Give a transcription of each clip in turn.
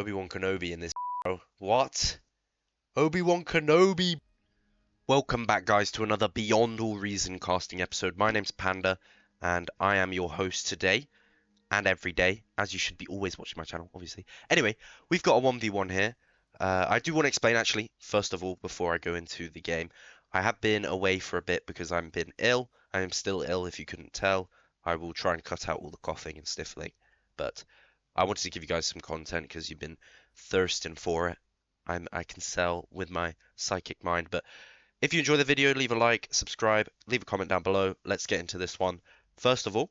Obi-Wan Kenobi in this, bro. What? Obi-Wan Kenobi! Welcome back, guys, to another Beyond All Reason casting episode. My name's Panda, and I am your host today and every day, as you should be always watching my channel, obviously. Anyway, we've got a 1v1 here. I do want to explain, actually, first of all, before I go into the game. I have been away for a bit because I've been ill. I am still ill, if you couldn't tell. I will try and cut out all the coughing and sniffling, but I wanted to give you guys some content because you've been thirsting for it. I can sell with my psychic mind, but if you enjoy the video, leave a like, subscribe, leave a comment down below. Let's get into this one. First of all,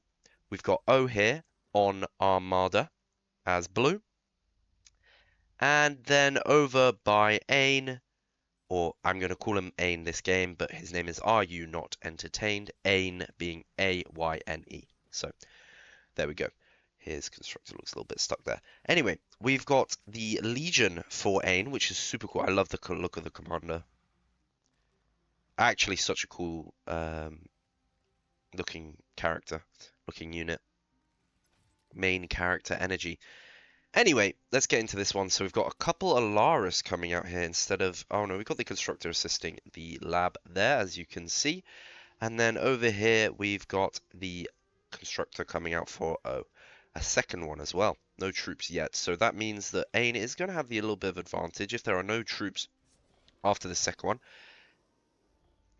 we've got O here on ARMADA as blue. And then over by Ain, or I'm going to call him Ain this game, but his name is AreYouNotEntertained, Ain being A-Y-N-E. So, there we go. His constructor looks a little bit stuck there. Anyway, we've got the Legion for Ain, which is super cool. I love the look of the commander. Actually, such a cool looking character, looking unit. Main character energy. Anyway, let's get into this one. So we've got a couple Alaris coming out here instead of... Oh no, we've got the constructor assisting the lab there, as you can see. And then over here, we've got the constructor coming out for a second one as well. No troops yet. So that means that Ain is going to have the little bit of advantage if there are no troops after the second one.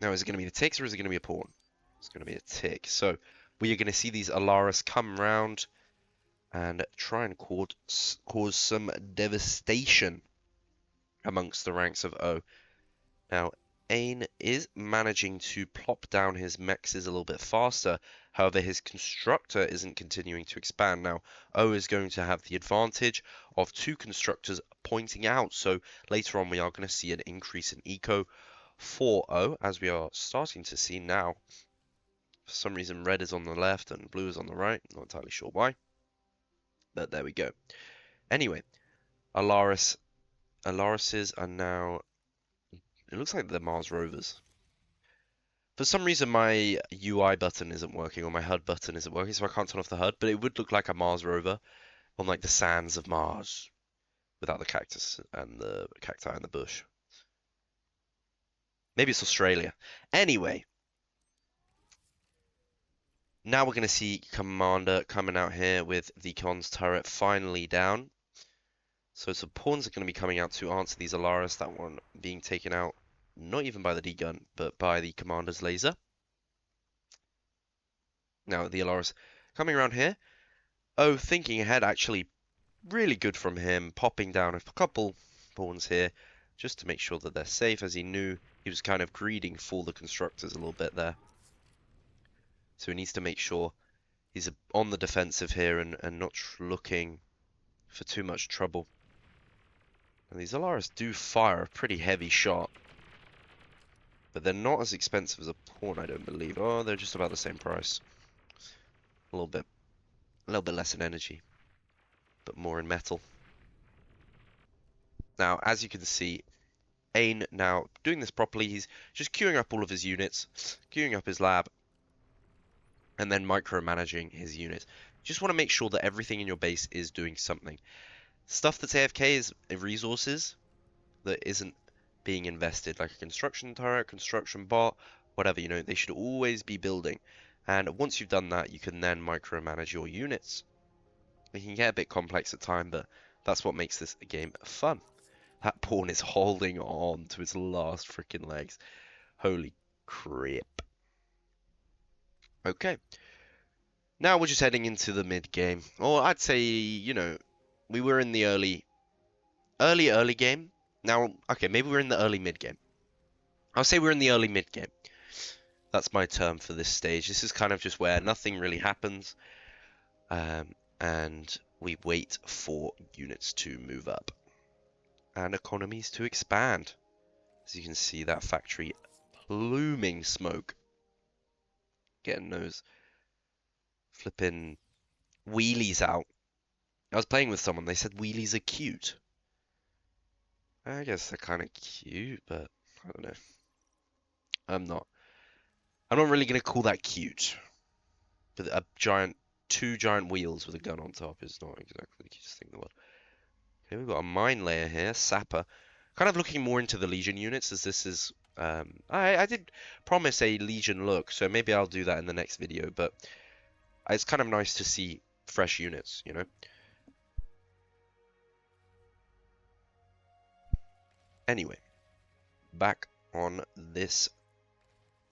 Now, is it going to be the ticks or is it going to be a pawn? It's going to be a tick. So we are going to see these Alaris come round and try and cause some devastation amongst the ranks of O. Now, Ain is managing to plop down his mexes a little bit faster. However, his constructor isn't continuing to expand. Now, O is going to have the advantage of two constructors pointing out. So later on, we are going to see an increase in eco for O, as we are starting to see now. For some reason, red is on the left and blue is on the right. Not entirely sure why. But there we go. Anyway, Alarises are now... It looks like they're Mars rovers. For some reason, my UI button isn't working, or my HUD button isn't working, so I can't turn off the HUD, but it would look like a Mars rover on like the sands of Mars, without the cactus and the cacti and the bush. Maybe it's Australia. Anyway, now we're going to see Commander coming out here with the Cons turret finally down. So some pawns are going to be coming out to answer these Alaris. That one being taken out, not even by the D-gun, but by the Commander's laser. Now the Alaris coming around here. Oh, thinking ahead, actually really good from him. Popping down a couple pawns here just to make sure that they're safe, as he knew he was kind of greeding for the constructors a little bit there. So he needs to make sure he's on the defensive here and not looking for too much trouble. And these Alaris do fire a pretty heavy shot. But they're not as expensive as a pawn, I don't believe. Oh, they're just about the same price. A little bit less in energy, but more in metal. Now, as you can see, Ain now doing this properly. He's just queuing up all of his units, queuing up his lab, and then micromanaging his units. Just want to make sure that everything in your base is doing something. Stuff that's AFK is resources that isn't being invested, like a construction turret, construction bot, whatever, you know, they should always be building. And once you've done that, you can then micromanage your units. It can get a bit complex at times, but that's what makes this game fun. That pawn is holding on to its last freaking legs. Holy crap. Okay. Now we're just heading into the mid-game. Or I'd say, you know, we were in the early game. Now, okay, maybe we're in the early mid-game. I'll say we're in the early mid-game. That's my term for this stage. This is kind of just where nothing really happens. And we wait for units to move up. And economies to expand. As you can see, that factory pluming smoke. Getting those flipping wheelies out. I was playing with someone, they said wheelies are cute. I guess they're kind of cute, but I don't know. I'm not really going to call that cute. But two giant wheels with a gun on top is not exactly the cutest thing in the world. Okay, we've got a mine layer here, sapper. Kind of looking more into the Legion units as this is... I did promise a Legion look, so maybe I'll do that in the next video, but it's kind of nice to see fresh units, you know? Anyway, back on this.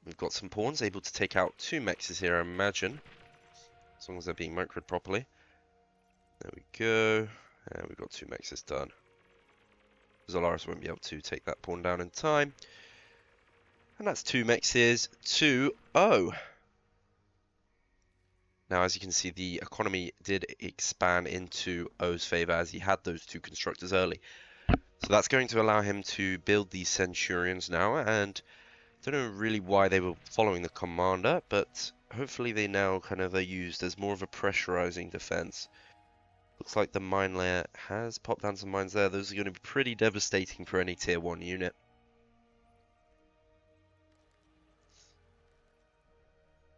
We've got some pawns able to take out 2 mexes here, I imagine. As long as they're being microed properly. There we go. And we've got 2 mexes done. Zolaris won't be able to take that pawn down in time. And that's 2 mexes to 0. Now, as you can see, the economy did expand into O's favor as he had those 2 constructors early. So that's going to allow him to build these Centurions now, and I don't know really why they were following the commander, but hopefully they now kind of are used as more of a pressurizing defense. Looks like the mine layer has popped down some mines there. Those are going to be pretty devastating for any tier 1 unit.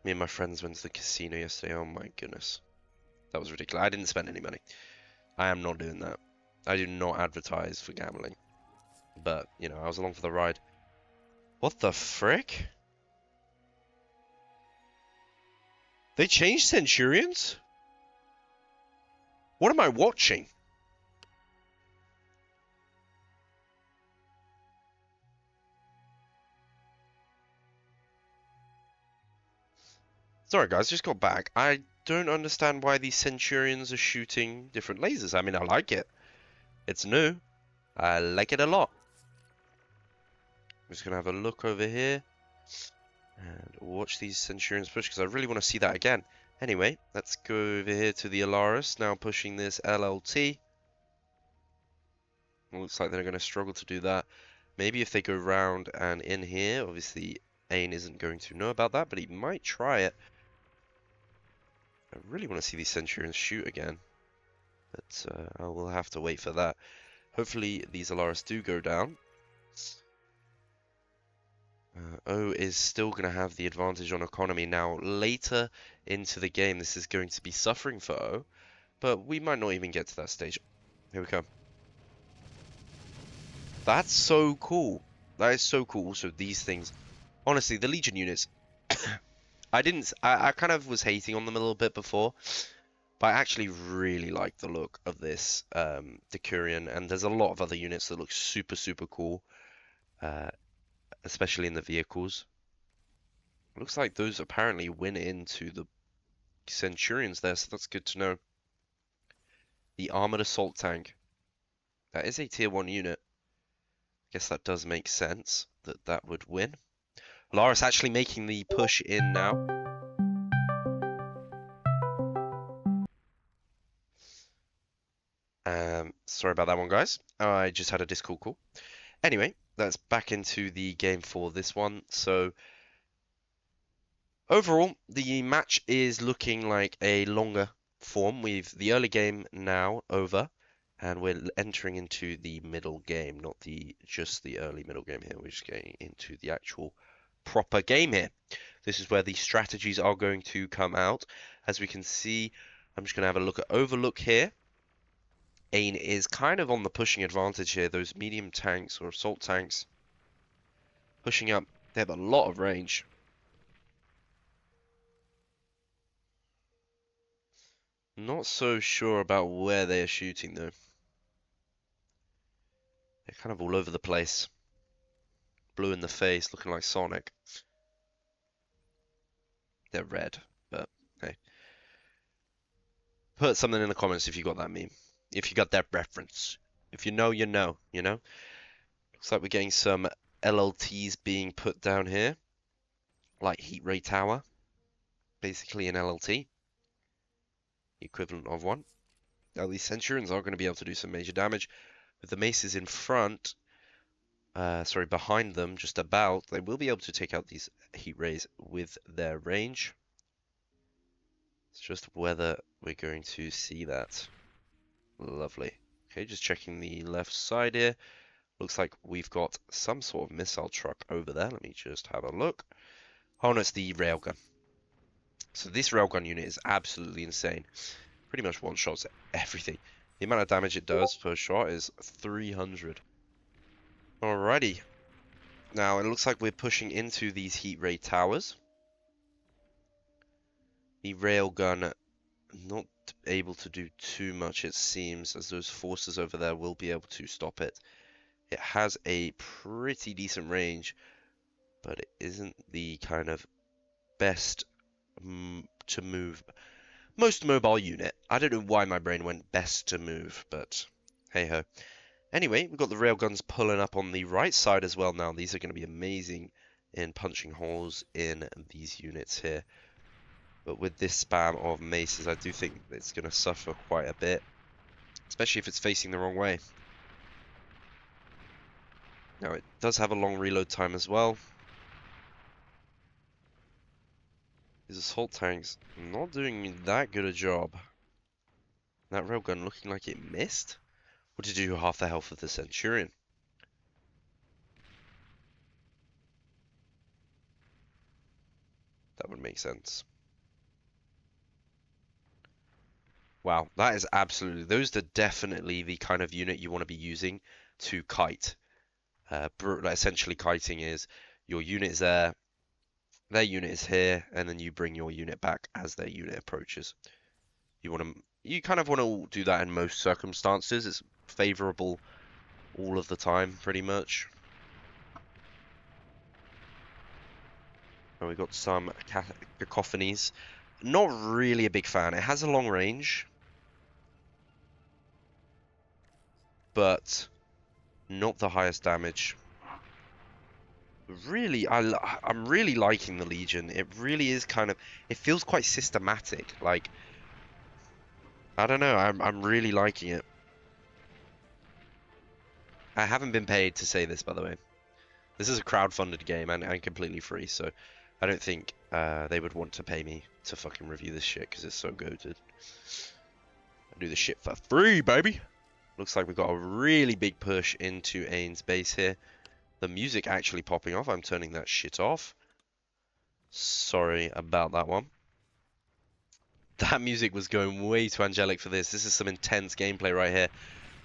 Me and my friends went to the casino yesterday. Oh my goodness. That was ridiculous. I didn't spend any money. I am not doing that. I do not advertise for gambling. But, you know, I was along for the ride. What the frick? They changed Centurions? What am I watching? Sorry guys, just got back. I don't understand why these Centurions are shooting different lasers. I mean, I like it. It's new. I like it a lot. I'm just going to have a look over here and watch these Centurions push because I really want to see that again. Anyway, let's go over here to the Alaris, now pushing this LLT. Looks like they're going to struggle to do that. Maybe if they go round and in here, obviously Ain isn't going to know about that, but he might try it. I really want to see these Centurions shoot again, but I will have to wait for that. Hopefully these Alaris do go down. O is still going to have the advantage on economy. Now, later into the game, this is going to be suffering for O, but we might not even get to that stage. Here we come. That's so cool. That is so cool. Also, these things, honestly, the Legion units, I kind of was hating on them a little bit before, but I actually really like the look of this Decurion, and there's a lot of other units that look super, super cool. Especially in the vehicles. Looks like those apparently win into the Centurions there, so that's good to know. The Armored Assault Tank. That is a tier 1 unit. Guess that does make sense that that would win. Laris actually making the push in now. Sorry about that one, guys. I just had a Discord call. Anyway, that's back into the game for this one. So, overall, the match is looking like a longer form. We've the early game now over, and we're entering into the middle game, not just the early middle game here. We're just getting into the actual proper game here. This is where the strategies are going to come out. As we can see, I'm just going to have a look at Overlook here. Ain is kind of on the pushing advantage here. Those medium tanks or assault tanks pushing up. They have a lot of range. Not so sure about where they are shooting though. They're kind of all over the place. Blue in the face, looking like Sonic. They're red, but hey. Put something in the comments if you got that meme. If you got that reference. If you know, you know, you know? Looks like we're getting some LLTs being put down here. Like Heat Ray Tower. Basically an LLT. Equivalent of one. Now these Centurions are going to be able to do some major damage. With the maces in front, behind them, just about, they will be able to take out these heat rays with their range. It's just whether we're going to see that. Lovely. Okay, just checking the left side here. Looks like we've got some sort of missile truck over there. Let me just have a look. Oh no, it's the railgun. So this railgun unit is absolutely insane. Pretty much one-shots everything. The amount of damage it does per shot is 300. Alrighty. Now, it looks like we're pushing into these heat ray towers. The railgun not able to do too much, it seems, as those forces over there will be able to stop it. It has a pretty decent range, but it isn't the kind of best to move. Most mobile unit. I don't know why my brain went best to move, but hey ho. Anyway, we've got the railguns pulling up on the right side as well now. These are going to be amazing in punching holes in these units here. But with this spam of maces, I do think it's going to suffer quite a bit, especially if it's facing the wrong way. Now, it does have a long reload time as well. These assault tanks not doing that good a job. That railgun looking like it missed? Or did it do half the health of the Centurion? That would make sense. Wow, that is absolutely... Those are definitely the kind of unit you want to be using to kite. Essentially, kiting is your unit is there, their unit is here, and then you bring your unit back as their unit approaches. You kind of want to do that in most circumstances. It's favorable all of the time, pretty much. And we've got some cacophonies. Not really a big fan. It has a long range, but not the highest damage. Really, I'm really liking the Legion. It really is kind of, it feels quite systematic. Like, I don't know, I'm really liking it. I haven't been paid to say this, by the way. This is a crowdfunded game and completely free, so I don't think they would want to pay me to fucking review this shit because it's so goated. I do this shit for free, baby. Looks like we've got a really big push into Ain's base here. The music actually popping off. I'm turning that shit off. Sorry about that one. That music was going way too angelic for this. This is some intense gameplay right here.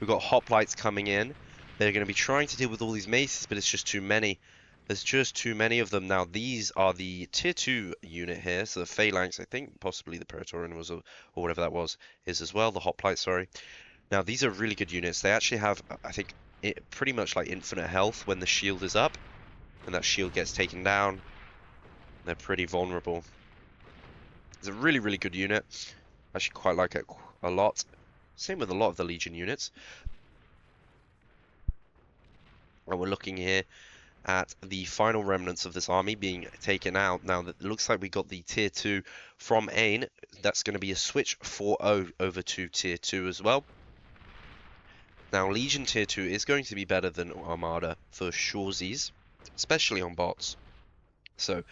We've got hoplites coming in. They're going to be trying to deal with all these maces, but it's just too many. There's just too many of them. Now, these are the tier 2 unit here. So the phalanx, I think, possibly the Praetorian was, or whatever that was, is as well. The hoplite, sorry. Now, these are really good units. They actually have, I think, pretty much like infinite health when the shield is up. And that shield gets taken down. They're pretty vulnerable. It's a really, really good unit. I actually quite like it a lot. Same with a lot of the Legion units. And we're looking here at the final remnants of this army being taken out. Now, it looks like we got the tier 2 from Ain. That's going to be a switch 4-0 over to tier 2 as well. Now, Legion tier 2 is going to be better than Armada for shoresies, especially on bots. So,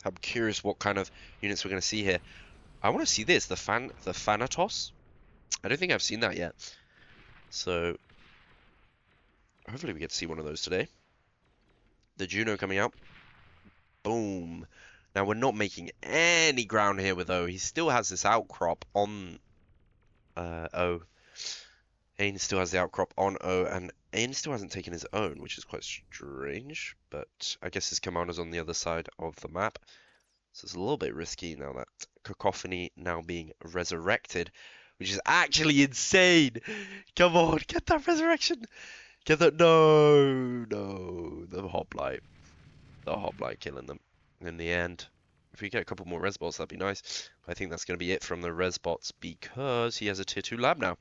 I'm curious what kind of units we're going to see here. I want to see this, the Thanatos. I don't think I've seen that yet. So, hopefully we get to see one of those today. The Juno coming out. Boom. Now, we're not making any ground here with O. He still has this outcrop on O. Ain still has the outcrop on O, and Ain still hasn't taken his own, which is quite strange, but I guess his commander's on the other side of the map, so it's a little bit risky now that Cacophony now being resurrected, which is actually insane! Come on, get that resurrection! Get that, no, the hoplite killing them in the end. If we get a couple more res bots, that'd be nice, but I think that's going to be it from the res bots, because he has a tier 2 lab now.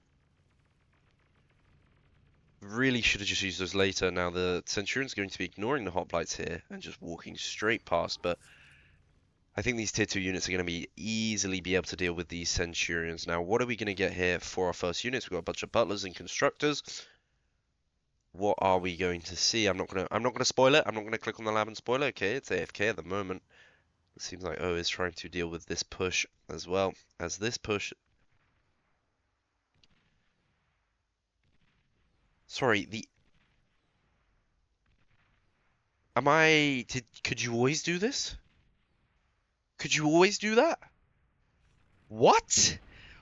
Really should have just used those later. Now the Centurion's going to be ignoring the hoplites here and just walking straight past, but I think these tier 2 units are going to be easily be able to deal with these Centurions. Now, what are we going to get here for our first units? We've got a bunch of butlers and constructors. What are we going to see? I'm not gonna spoil it. I'm not gonna click on the lab and spoil it. Okay, it's AFK at the moment. It seems like O is trying to deal with this push as well as this push. Sorry, could you always do this? Could you always do that? What?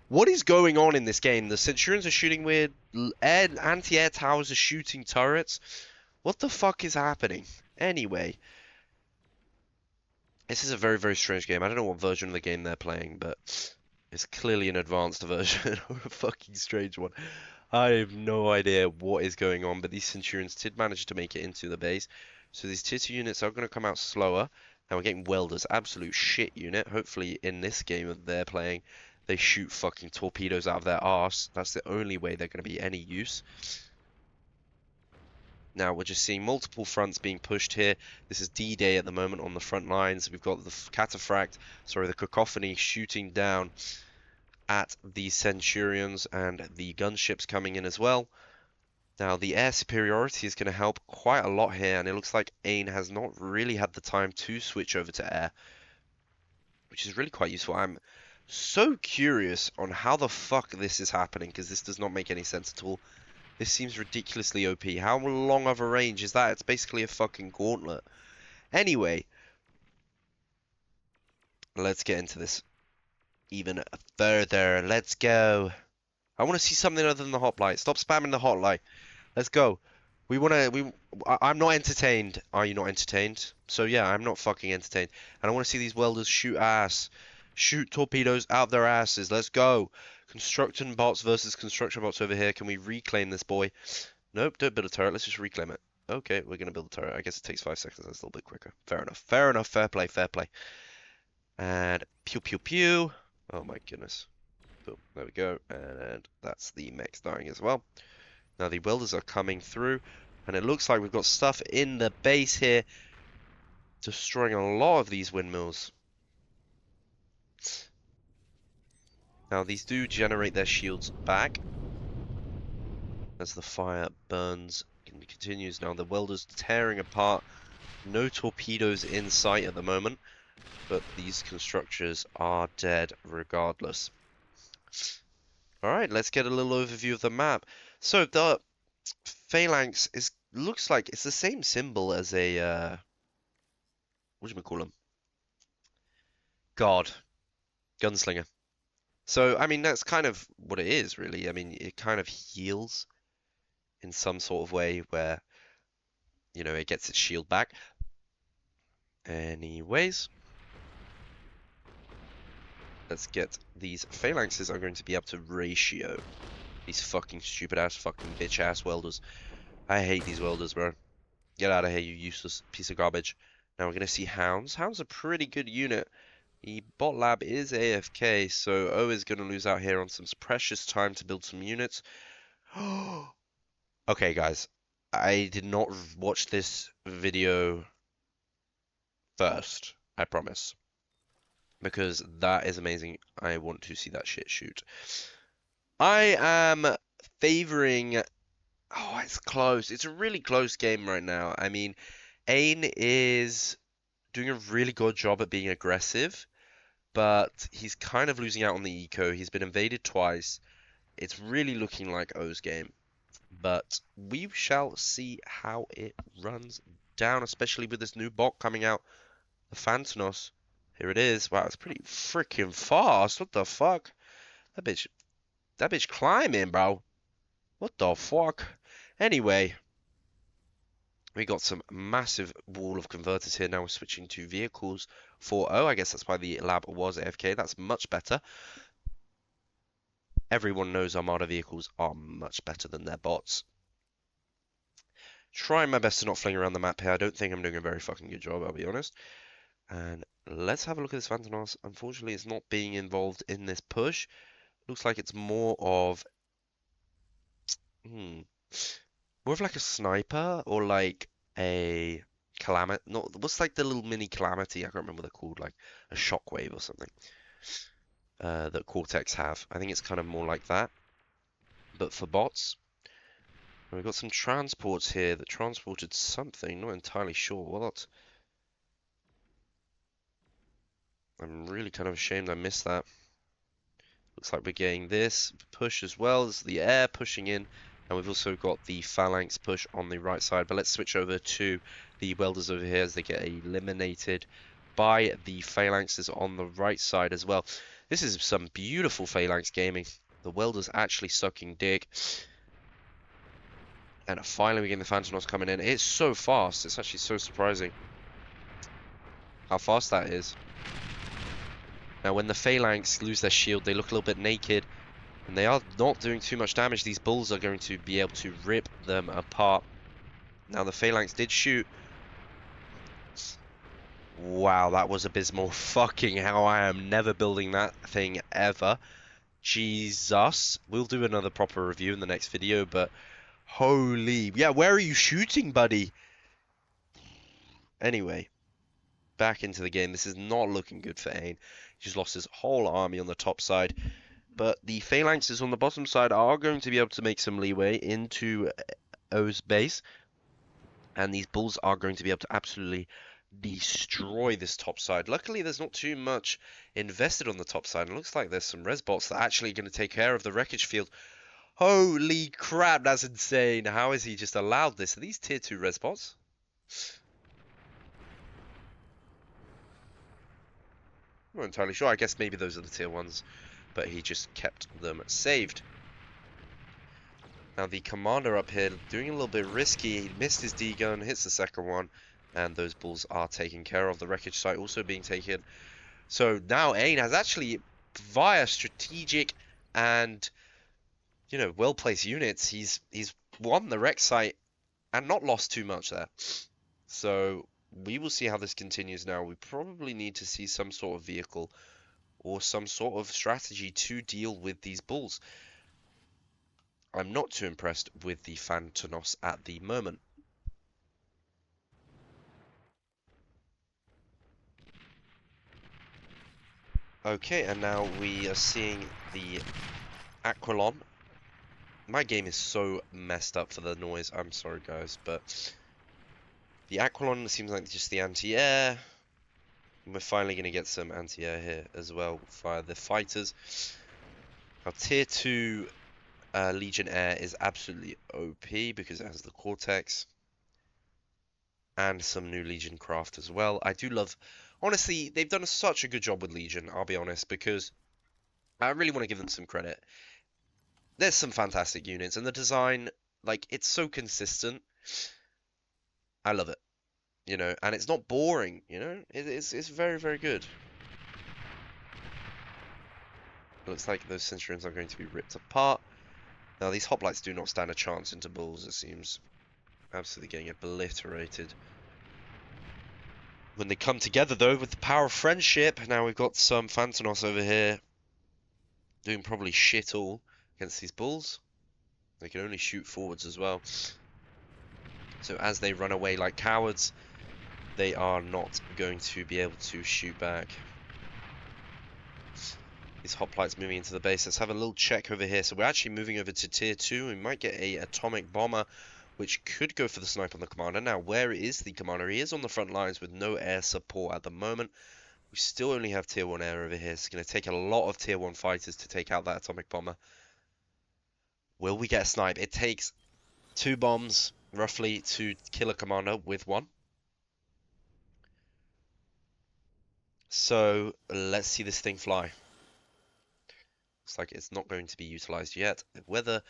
What is going on in this game? The Centurions are shooting weird anti-air towers are shooting turrets. What the fuck is happening? Anyway, this is a very, very strange game. I don't know what version of the game they're playing, but it's clearly an advanced version or a fucking strange one. I have no idea what is going on, but these Centurions did manage to make it into the base. So these tier 2 units are going to come out slower. Now we're getting welders, absolute shit unit. Hopefully in this game that they're playing, they shoot fucking torpedoes out of their arse. That's the only way they're going to be any use. Now we're just seeing multiple fronts being pushed here. This is D-Day at the moment on the front lines. We've got the the cacophony shooting down at the Centurions and the gunships coming in as well. Now the air superiority is going to help quite a lot here, and it looks like AIM has not really had the time to switch over to air, which is really quite useful. I'm so curious on how the fuck this is happening, because this does not make any sense at all. This seems ridiculously OP. How long of a range is that? It's basically a fucking gauntlet. Anyway, let's get into this even further. Let's go. I want to see something other than the hoplite. Stop spamming the hoplite. Let's go. I'm not entertained. Are you not entertained? So yeah, I'm not fucking entertained. And I want to see these welders shoot ass. Shoot torpedoes out their asses. Let's go. Construction bots versus construction bots over here. Can we reclaim this boy? Nope, don't build a turret. Let's just reclaim it. Okay, we're going to build a turret. I guess it takes 5 seconds. That's a little bit quicker. Fair enough. Fair enough. Fair play. Fair play. And pew, pew, pew. Oh my goodness. Boom. There we go. And that's the mechs dying as well. Now the welders are coming through. And it looks like we've got stuff in the base here. Destroying a lot of these windmills. Now these do generate their shields back as the fire burns and continues. Now the welders tearing apart. No torpedoes in sight at the moment, but these constructors are dead regardless. Alright, let's get a little overview of the map. So the phalanx looks like it's the same symbol as a what do we call them? God. Gunslinger. So, I mean, that's kind of what it is, really. I mean, it kind of heals in some sort of way where, you know, it gets its shield back. Anyways, let's get these phalanxes are going to be up to ratio. These fucking stupid-ass, fucking bitch-ass welders. I hate these welders, bro. Get out of here, you useless piece of garbage. Now we're going to see hounds. Hounds are a pretty good unit. The bot lab is AFK, so O is going to lose out here on some precious time to build some units. Okay, guys. I did not watch this video first, I promise. Because that is amazing. I want to see that shit shoot. I am favoring... Oh, it's close. It's a really close game right now. I mean, AIM is doing a really good job at being aggressive, but he's kind of losing out on the eco. He's been invaded twice. It's really looking like O's game, but we shall see how it runs down, especially with this new bot coming out, the Phantonos. Here it is. Wow, it's pretty freaking fast. What the fuck? That bitch climbing, bro. What the fuck? Anyway, we got some massive wall of converters here. Now we're switching to vehicles 4.0. I guess that's why the lab was AFK. That's much better. Everyone knows Armada vehicles are much better than their bots. Trying my best to not fling around the map here. I don't think I'm doing a very fucking good job, I'll be honest. And let's have a look at this Phantonos. Unfortunately, it's not being involved in this push. Looks like it's more of... more of like a sniper or like a calamity. Not what's like the little mini calamity? I can't remember what they're called, like a shockwave or something. That Cortex have. I think it's kind of more like that, but for bots. We've got some transports here that transported something. Not entirely sure what. I'm really kind of ashamed I missed that. Looks like we're getting this push as well as the air pushing in. And we've also got the phalanx push on the right side. But let's switch over to the welders over here as they get eliminated by the phalanxes on the right side as well. This is some beautiful phalanx gaming. The welder's actually sucking dick. And finally we get the Phantonos coming in. It's so fast. It's actually so surprising how fast that is. Now when the phalanx lose their shield, they look a little bit naked. And they are not doing too much damage. These bulls are going to be able to rip them apart. Now the phalanx did shoot. Wow, that was abysmal. Fucking hell, I am never building that thing ever. Jesus. We'll do another proper review in the next video, but holy... Yeah, where are you shooting, buddy? Anyway, back into the game. This is not looking good for Ain. He just lost his whole army on the top side. But the phalanxes on the bottom side are going to be able to make some leeway into O's base. And these bulls are going to be able to absolutely destroy this top side. Luckily, there's not too much invested on the top side. It looks like there's some res bots that are actually going to take care of the wreckage field. Holy crap, that's insane. How has he just allowed this? Are these tier 2 res bots? I'm not entirely sure. I guess maybe those are the tier 1s. But he just kept them saved. Now the commander up here doing a little bit risky. He missed his D-gun, hits the second one, and those bulls are taken care of. The wreckage site also being taken. So now Ain has actually, via strategic and, you know, well-placed units, he's won the wreck site and not lost too much there. So we will see how this continues now. We probably need to see some sort of vehicle or some sort of strategy to deal with these bulls. I'm not too impressed with the Phantonos at the moment. Okay, and now we are seeing the Aquilon. My game is so messed up for the noise. I'm sorry, guys, but the Aquilon seems like just the anti-air. We're finally going to get some anti-air here as well via the fighters. Our tier 2 Legion Air is absolutely OP because it has the Cortex and some new Legion craft as well. I do love, honestly, they've done such a good job with Legion, I'll be honest, because I really want to give them some credit. There's some fantastic units, and the design, like, it's so consistent. I love it, you know, and it's not boring, you know, it's very, very good. It looks like those Centurions are going to be ripped apart. Now, these hoplites do not stand a chance into bulls, it seems. Absolutely getting obliterated. When they come together, though, with the power of friendship, now we've got some Phantonos over here doing probably shit all against these bulls. They can only shoot forwards as well. So as they run away like cowards, they are not going to be able to shoot back. These hoplites moving into the base. Let's have a little check over here. So we're actually moving over to tier 2. We might get a atomic bomber, which could go for the snipe on the commander. Now, where is the commander? He is on the front lines with no air support at the moment. We still only have tier 1 air over here. It's going to take a lot of tier 1 fighters to take out that atomic bomber. Will we get a snipe? It takes 2 bombs, roughly, to kill a commander with 1. So, let's see this thing fly. Looks like it's not going to be utilized yet. Whether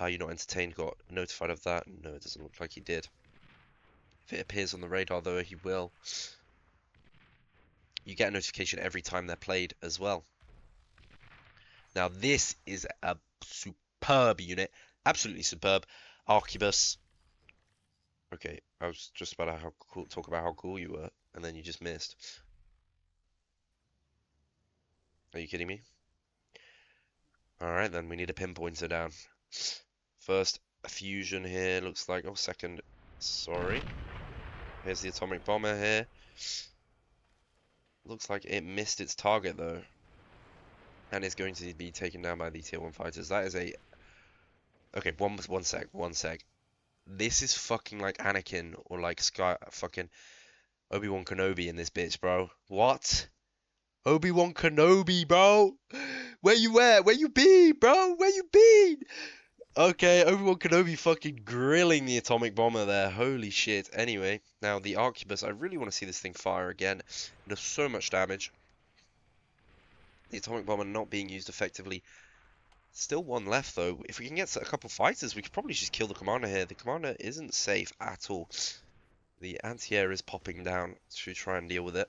AreYouNotEntertained got notified of that? No, it doesn't look like he did. If it appears on the radar, though, he will. You get a notification every time they're played as well. Now, this is a superb unit. Absolutely superb. Arquebus. Okay, I was just about to talk about how cool you were, and then you just missed. Are you kidding me? Alright then, we need a pinpointer down. First, a fusion here, looks like. Oh, second, sorry. Here's the atomic bomber here. Looks like it missed its target though. And it's going to be taken down by the tier 1 fighters. That is a... Okay, one sec. This is fucking like Anakin or like fucking Obi-Wan Kenobi in this bitch, bro. What? Obi-Wan Kenobi, bro. Where you at? Where you been, bro? Where you been? Okay, Obi-Wan Kenobi fucking grilling the atomic bomber there. Holy shit. Anyway, now the Arquebus. I really want to see this thing fire again. It does so much damage. The atomic bomber not being used effectively. Still one left though. If we can get a couple fighters, we could probably just kill the commander here. The commander isn't safe at all. The anti-air is popping down to try and deal with it.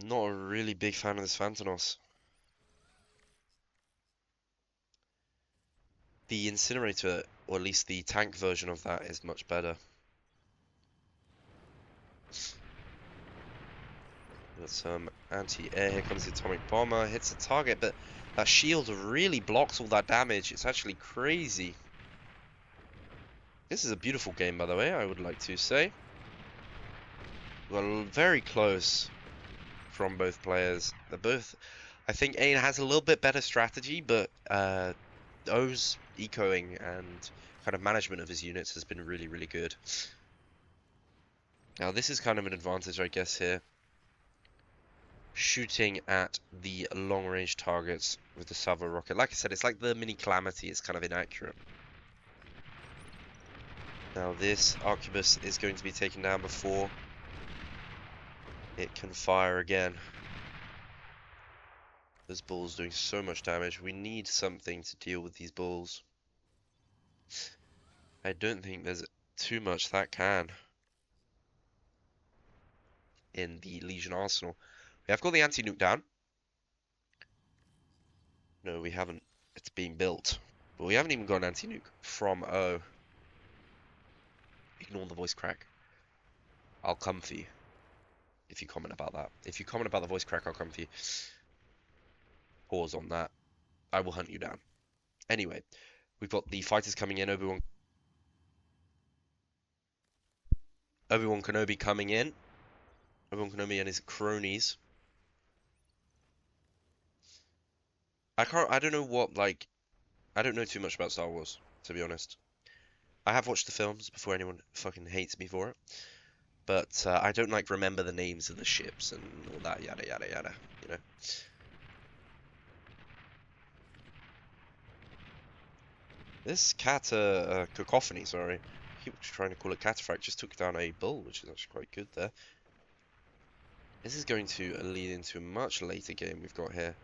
Not a really big fan of this Phantonos. The incinerator, or at least the tank version of that, is much better. Got some anti-air. Here comes the atomic bomber. Hits the target, but that shield really blocks all that damage. It's actually crazy. This is a beautiful game, by the way, I would like to say. Well, very close from both players. They're both... I think A has a little bit better strategy, but O's ecoing and kind of management of his units has been really, really good. Now, this is kind of an advantage, I guess, here. Shooting at the long-range targets with the Salvo rocket. Like I said, it's like the mini Calamity. It's kind of inaccurate. Now, this Arquebus is going to be taken down before it can fire again. This bull's doing so much damage. We need something to deal with these bulls. I don't think there's too much that can in the Legion arsenal. We have got the anti-nuke down. No, we haven't. It's being built. But we haven't even got an anti-nuke from O. Ignore the voice crack. I'll come for you. If you comment about that. If you comment about the voice crack, I'll come for you. Pause on that. I will hunt you down. Anyway, we've got the fighters coming in. Obi-Wan Kenobi coming in. Obi-Wan Kenobi and his cronies. I don't know what, like, I don't know too much about Star Wars, to be honest. I have watched the films before anyone fucking hates me for it. But I don't, like, remember the names of the ships and all that, yada, yada, yada, you know. This cacophony, sorry. I keep trying to call it cataphract, just took down a bull, which is actually quite good there. This is going to lead into a much later game we've got here.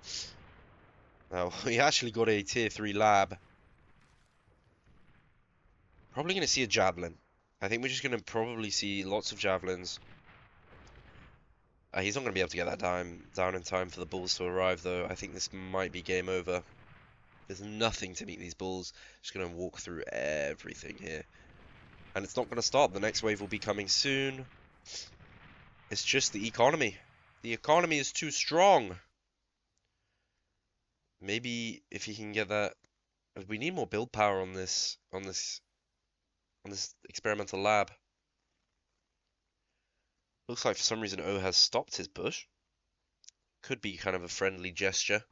Now, we actually got a tier 3 lab. Probably going to see a javelin. I think we're just going to probably see lots of javelins. He's not going to be able to get that down in time for the bulls to arrive, though. I think this might be game over. There's nothing to meet these bulls. Just going to walk through everything here. And it's not going to stop. The next wave will be coming soon. It's just the economy. The economy is too strong. Maybe if he can get that... We need more build power on this experimental lab. Looks like for some reason O has stopped his push. Could be kind of a friendly gesture.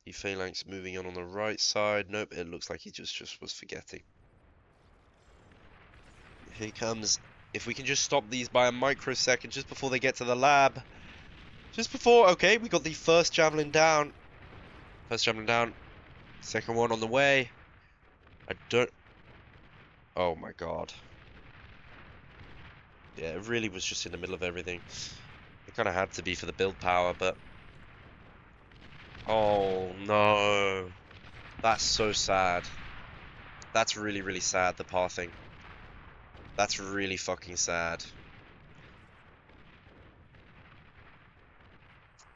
The phalanx moving on the right side. Nope, it looks like he just was forgetting. Here he comes. If we can just stop these by a microsecond just before they get to the lab. Just before, okay, we got the first javelin down. First javelin down. Second one on the way. Oh my god. Yeah, it really was just in the middle of everything. It kind of had to be for the build power, but... Oh no. That's so sad. That's really, really sad, the pathing. That's really fucking sad.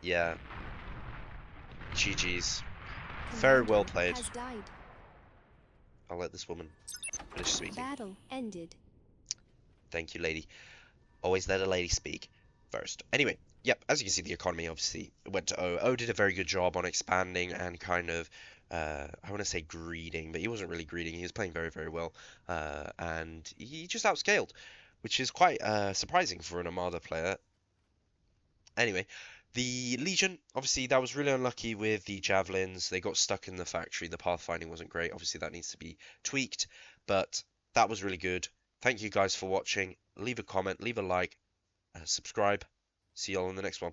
Yeah. GG's. Very well played. I'll let this woman finish speaking. Battle ended. Thank you, lady. Always let a lady speak first. Anyway, yep, as you can see, the economy obviously went to O. O did a very good job on expanding and kind of, I want to say greeding, but he wasn't really greeding. He was playing very, very well. And he just outscaled, which is quite surprising for an Armada player. Anyway, the Legion, obviously, that was really unlucky with the Javelins. They got stuck in the factory. The pathfinding wasn't great. Obviously, that needs to be tweaked, but that was really good. Thank you guys for watching. Leave a comment, leave a like, subscribe. See y'all in the next one.